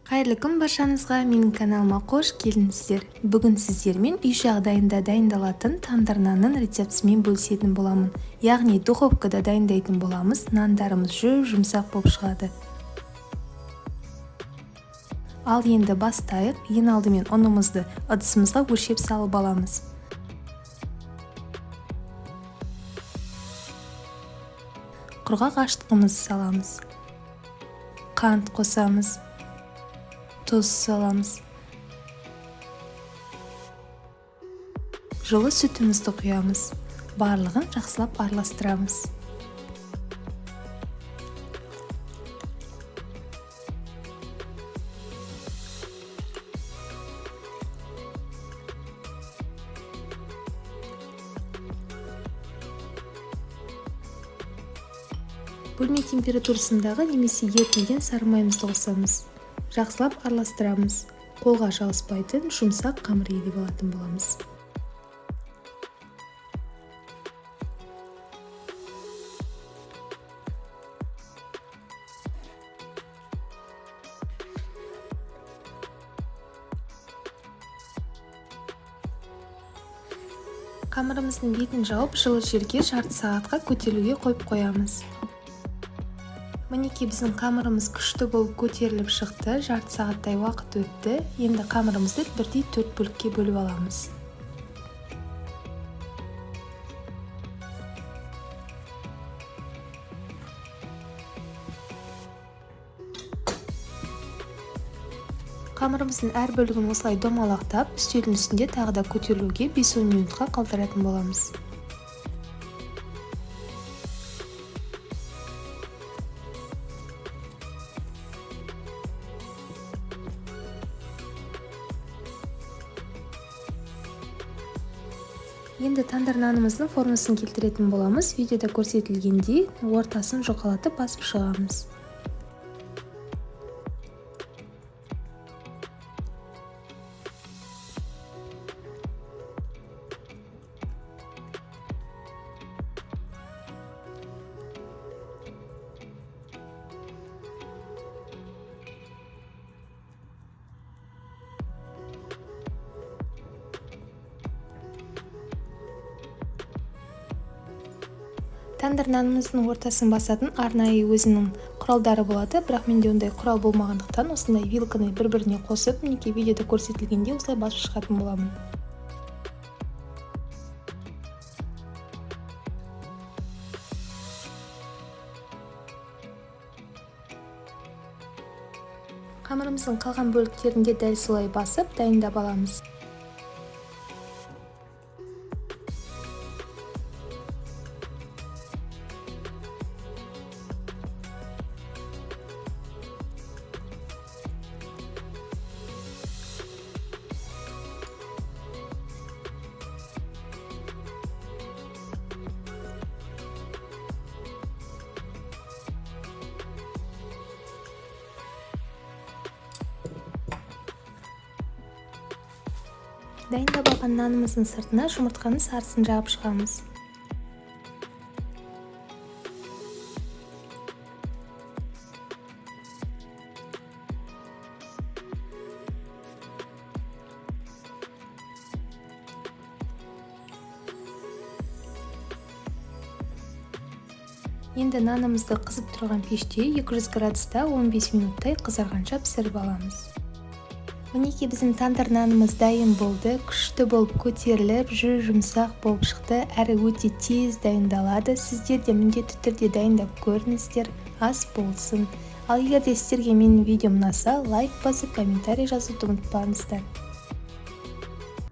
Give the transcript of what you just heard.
Қайырлы күн баршаңызға, менің каналыма қош келдіңіздер. Бүгін сіздермен үй жағдайында дайындалатын тандыр нанның рецептісімен бөлісетін боламын. Яғни духовкада дайындайтын боламыз, нандарымыз жұмсақ болып шығады. Ал енді бастайық. Ең алдымен ұнымызды ыдысымызға өлшеп салып аламыз. Құрғақ аштығымызды саламыз. Қант қосамыз. Тұз саламыз. Жылы сүтімізді құямыз. Барлығын жақсылап араластырамыз. Бөлме температурасындағы немесе ерітілген сары майымызды қосамыз. Жақсылап араластырамыз. Қолға жабыспайтын жұмсақ қамыр елеп алатын боламыз. Қамырымыздың бетін жауып, жылы жерге жарты сағатқа көтерілуге қойып қоямыз. Мінекей біздің қамырымыз күшті болып көтеріліп шықты, жарты сағаттай уақыт өтті. Енді қамырымызды бірдей 4 бөлікке бөліп аламыз. Қамырымыздың әр бөлігін осылай домалақтап, үстелдің үстінде тағы да көтерілуге 5-10 минутқа қалдыратын боламыз. Енді тандыр нанымыздың формасын келтіретін боламыз. Видеода көрсетілгендей ортасын жұқалатып басып шығамыз. Тандыр нанымыздың ортасын басатын арнайы өзінің құралдары болады, бірақ менде ондай құрал болмағандықтан осындай вилканы бір-біріне қосып, мінекей видеода көрсетілгенде осылай басып шығатын боламын. Қамырымыздың қалған бөліктерінде дәл солай басып, дайындап аламыз. Дайындап алған нанымыздың сыртына жұмыртқаның сарысын жағып шығамыз. Енді нанымызды қызып тұрған пеште 200 градуста 15 минуттай қызарғанша пісіріп аламыз. Мінекей біздің тандыр нанымыз дайын болды, күшті болып көтеріліп, жұмсақ болып шықты, әрі өте тез дайындалады. Сіздер де міндетті түрде дайындап көріңіздер, ас болсын. Ал егер де сіздерге менің видеом ұнаса, лайк басып, комментарий жазуды ұмытпаңыздар.